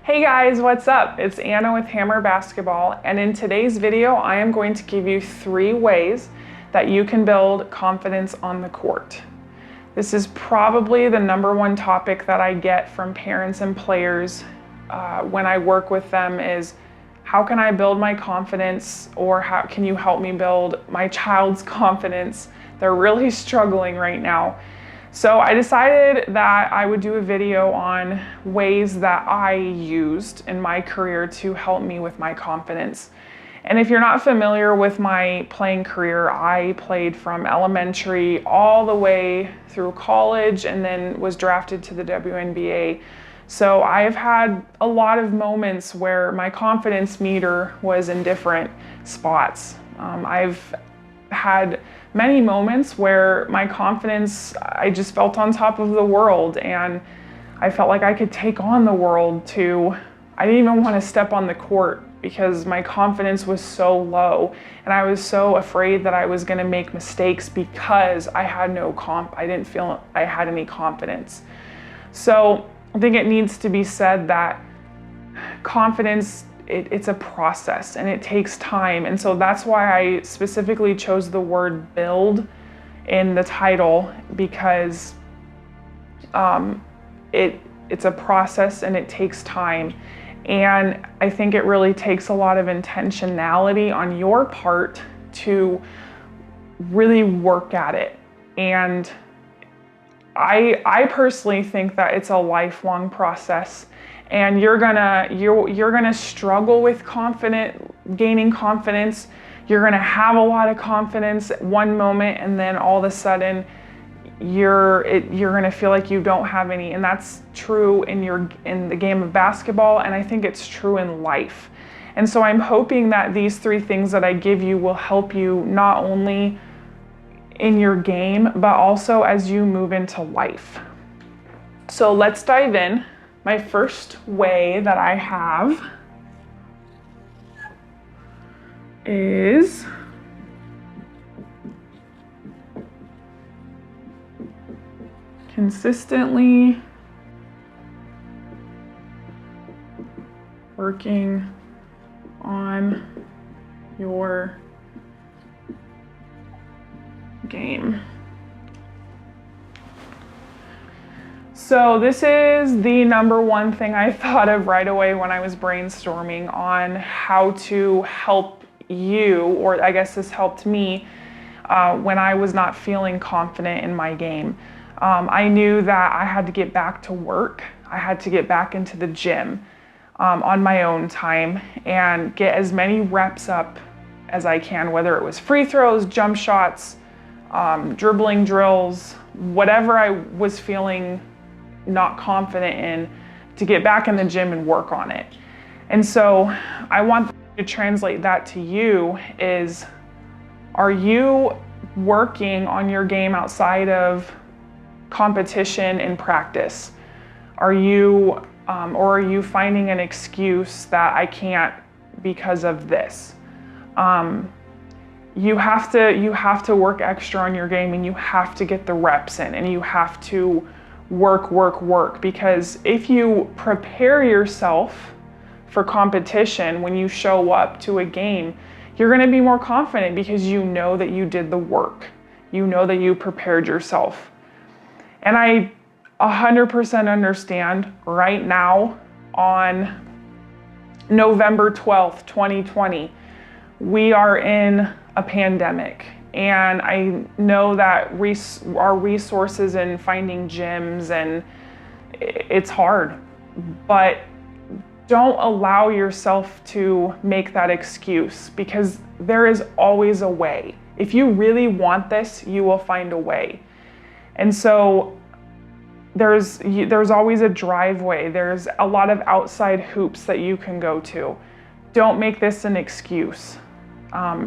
Hey guys, what's up? It's Anna with Hammer Basketball, and in today's video, I am going to give you 3 ways that you can build confidence on the court. This is probably the #1 topic that I get from parents and players when I work with them is, how can I build my confidence, or how can you help me build my child's confidence? They're really struggling right now. So I decided that I would do a video on ways that I used in my career to help me with my confidence. And if you're not familiar with my playing career, I played from elementary all the way through college and then was drafted to the WNBA. So I've had a lot of moments where my confidence meter was in different spots. I've had many moments where my confidence, I just felt on top of the world, and I felt like I could take on the world I didn't even want to step on the court because my confidence was so low, and I was so afraid that I was going to make mistakes because I had I didn't feel I had any confidence. So I think it needs to be said that confidence, it's a process and it takes time. And so that's why I specifically chose the word build in the title, because it's a process and it takes time. And I think it really takes a lot of intentionality on your part to really work at it. And I personally think that it's a lifelong process. And you're gonna struggle with gaining confidence. You're gonna have a lot of confidence at one moment, and then all of a sudden you're gonna feel like you don't have any. And that's true in the game of basketball, and I think it's true in life. And so I'm hoping that these 3 things that I give you will help you not only in your game, but also as you move into life. So let's dive in. My first way that I have is consistently working on your game. So this is the #1 thing I thought of right away when I was brainstorming on how to help you, or I guess this helped me when I was not feeling confident in my game. I knew that I had to get back to work. I had to get back into the gym on my own time and get as many reps up as I can, whether it was free throws, jump shots, dribbling drills, whatever I was feeling not confident in, to get back in the gym and work on it. And so I want to translate that to you is, are you working on your game outside of competition and practice? Are you finding an excuse that I can't because of this? You have to work extra on your game, and you have to get the reps in, and you have to work, because if you prepare yourself for competition when you show up to a game, you're going to be more confident because you know that you did the work. You know that you prepared yourself. And I 100% understand right now on November 12th, 2020, we are in a pandemic. And I know that our resources in finding gyms, and it's hard, but don't allow yourself to make that excuse, because there is always a way. If you really want this, you will find a way. And so there's always a driveway. There's a lot of outside hoops that you can go to. Don't make this an excuse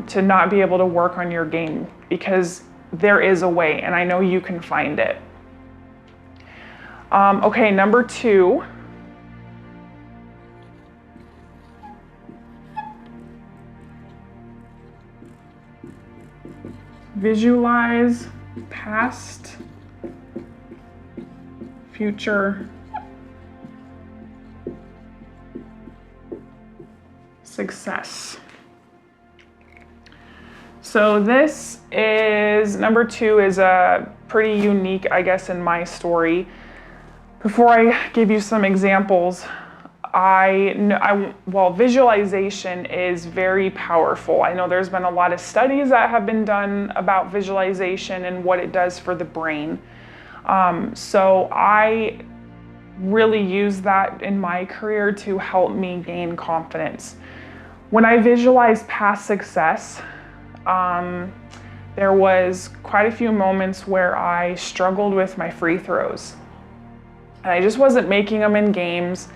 to not be able to work on your game, because there is a way, and I know you can find it. Okay, #2. Visualize past, future success. So this is, number 2 is a pretty unique, I guess, in my story. Before I give you some examples, visualization is very powerful. I know there's been a lot of studies that have been done about visualization and what it does for the brain. So I really use that in my career to help me gain confidence. When I visualize past success, there was quite a few moments where I struggled with my free throws. And I just wasn't making them in games.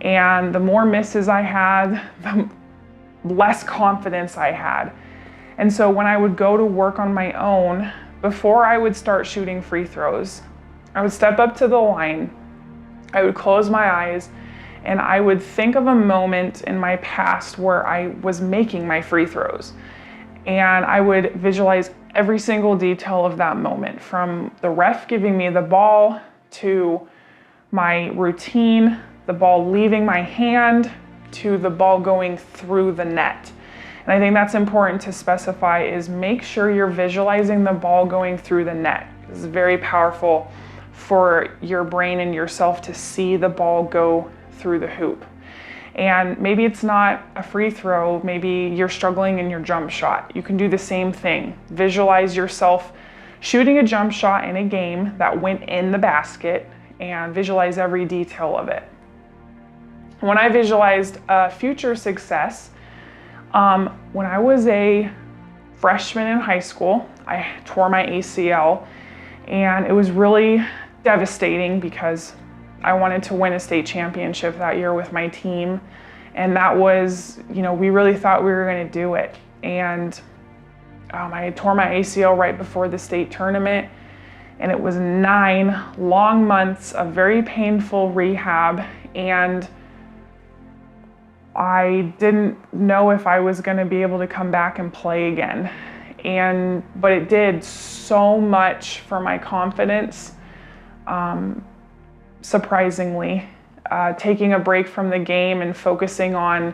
And the more misses I had, the less confidence I had. And so when I would go to work on my own, before I would start shooting free throws, I would step up to the line, I would close my eyes, and I would think of a moment in my past where I was making my free throws. And I would visualize every single detail of that moment, from the ref giving me the ball to my routine, the ball leaving my hand, to the ball going through the net. And I think that's important to specify, is make sure you're visualizing the ball going through the net. This is very powerful for your brain and yourself to see the ball go through the hoop. And maybe it's not a free throw, maybe you're struggling in your jump shot. You can do the same thing. Visualize yourself shooting a jump shot in a game that went in the basket, and visualize every detail of it. When I visualized future success, when I was a freshman in high school, I tore my ACL, and it was really devastating because I wanted to win a state championship that year with my team. And that was, we really thought we were going to do it. And I tore my ACL right before the state tournament. And it was 9 long months of very painful rehab. And I didn't know if I was going to be able to come back and play again. But it did so much for my confidence. Surprisingly, taking a break from the game and focusing on,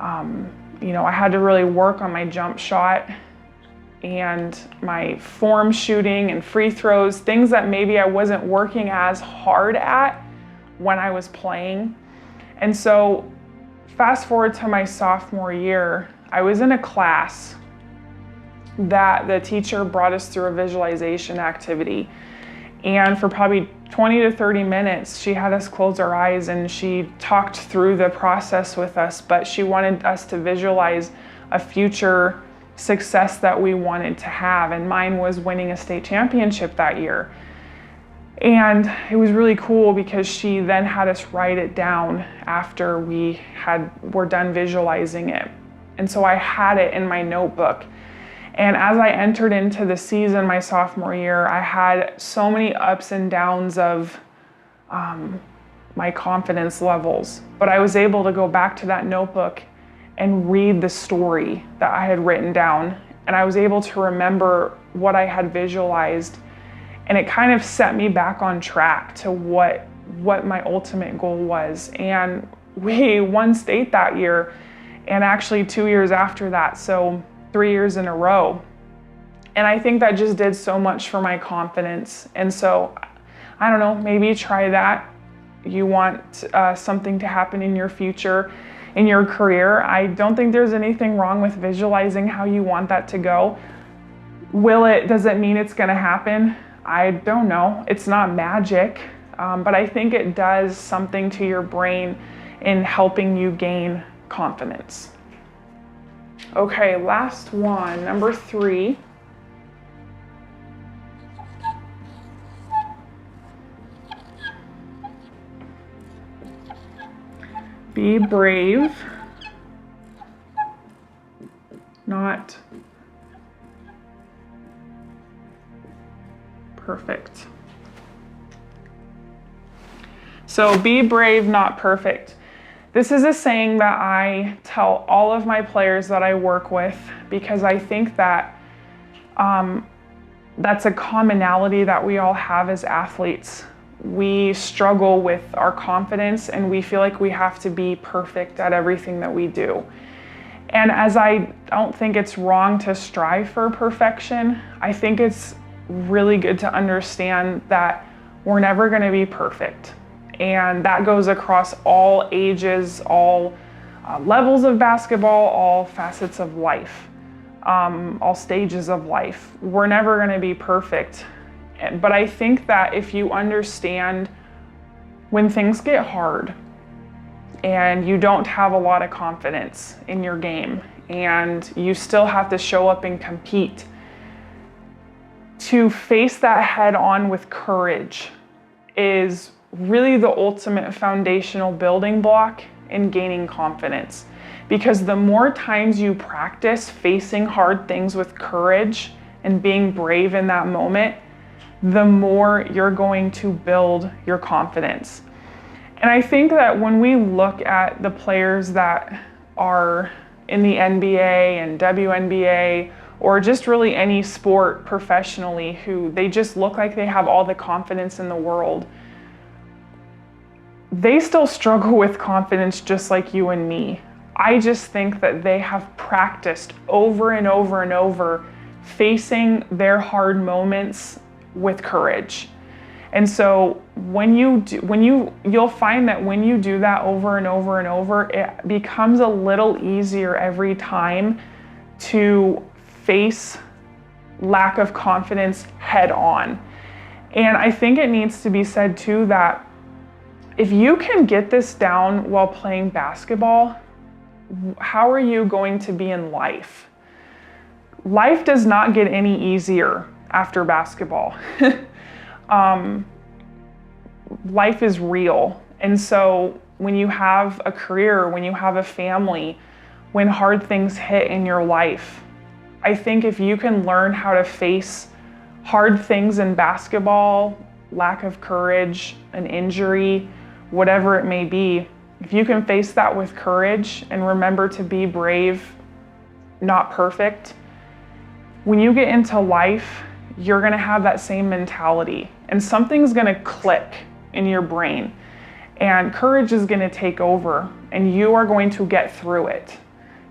I had to really work on my jump shot and my form shooting and free throws, things that maybe I wasn't working as hard at when I was playing. And so fast forward to my sophomore year, I was in a class that the teacher brought us through a visualization activity. And for probably 20 to 30 minutes, she had us close our eyes and she talked through the process with us, but she wanted us to visualize a future success that we wanted to have. And mine was winning a state championship that year. And it was really cool because she then had us write it down after were done visualizing it. And so I had it in my notebook. And as I entered into the season my sophomore year, I had so many ups and downs of my confidence levels. But I was able to go back to that notebook and read the story that I had written down. And I was able to remember what I had visualized. And it kind of set me back on track to what my ultimate goal was. And we won state that year, and actually 2 years after that. So 3 years in a row. And I think that just did so much for my confidence. And so, I don't know, maybe try that. You want something to happen in your future, in your career. I don't think there's anything wrong with visualizing how you want that to go. Does it mean it's gonna happen? I don't know. It's not magic, but I think it does something to your brain in helping you gain confidence. Okay, last one, number 3. Be brave, not perfect. So be brave, not perfect. This is a saying that I tell all of my players that I work with because I think that that's a commonality that we all have as athletes. We struggle with our confidence and we feel like we have to be perfect at everything that we do. And as I don't think it's wrong to strive for perfection, I think it's really good to understand that we're never going to be perfect. And that goes across all ages, all levels of basketball, all facets of life, all stages of life. We're never going to be perfect. But I think that if you understand when things get hard and you don't have a lot of confidence in your game and you still have to show up and compete, to face that head on with courage is really the ultimate foundational building block in gaining confidence. Because the more times you practice facing hard things with courage and being brave in that moment, the more you're going to build your confidence. And I think that when we look at the players that are in the NBA and WNBA, or just really any sport professionally, who they just look like they have all the confidence in the world, they still struggle with confidence just like you and me. I just think that they have practiced over and over and over facing their hard moments with courage. And so you'll find that when you do that over and over and over, it becomes a little easier every time to face lack of confidence head on. And I think it needs to be said too that if you can get this down while playing basketball, how are you going to be in life? Life does not get any easier after basketball. Life is real. And so when you have a career, when you have a family, when hard things hit in your life, I think if you can learn how to face hard things in basketball, lack of courage, an injury, whatever it may be, if you can face that with courage and remember to be brave, not perfect, when you get into life, you're gonna have that same mentality and something's gonna click in your brain and courage is gonna take over and you are going to get through it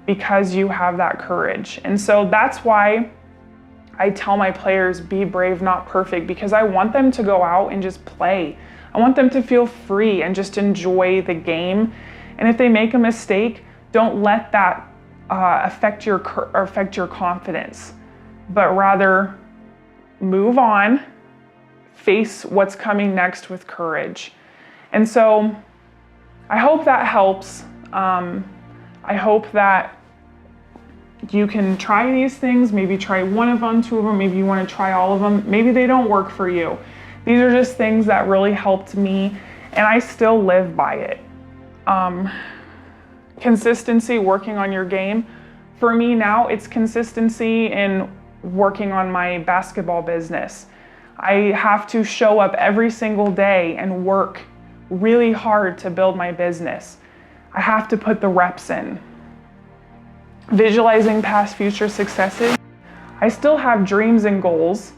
because you have that courage. And so that's why I tell my players, be brave, not perfect, because I want them to go out and just play. I want them to feel free and just enjoy the game. And if they make a mistake, don't let that affect your confidence, but rather move on, face what's coming next with courage. And so I hope that helps. I hope that you can try these things, maybe try one of them, two of them, maybe you want to try all of them, maybe they don't work for you. These are just things that really helped me and I still live by it. Consistency, working on your game. For me now, it's consistency in working on my basketball business. I have to show up every single day and work really hard to build my business. I have to put the reps in. Visualizing past future successes. I still have dreams and goals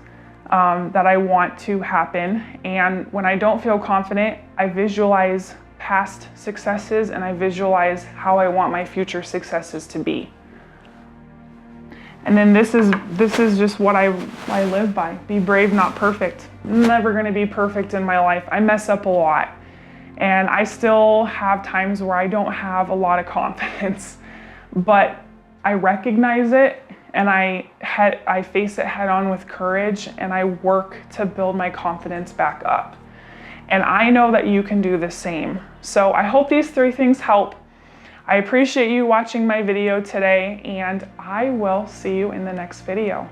that I want to happen. And when I don't feel confident, I visualize past successes and I visualize how I want my future successes to be. And then this is just what I live by. Be brave, not perfect. I'm never gonna be perfect in my life. I mess up a lot. And I still have times where I don't have a lot of confidence, but I recognize it and I face it head on with courage and I work to build my confidence back up. And I know that you can do the same. So I hope these 3 things help. I appreciate you watching my video today and I will see you in the next video.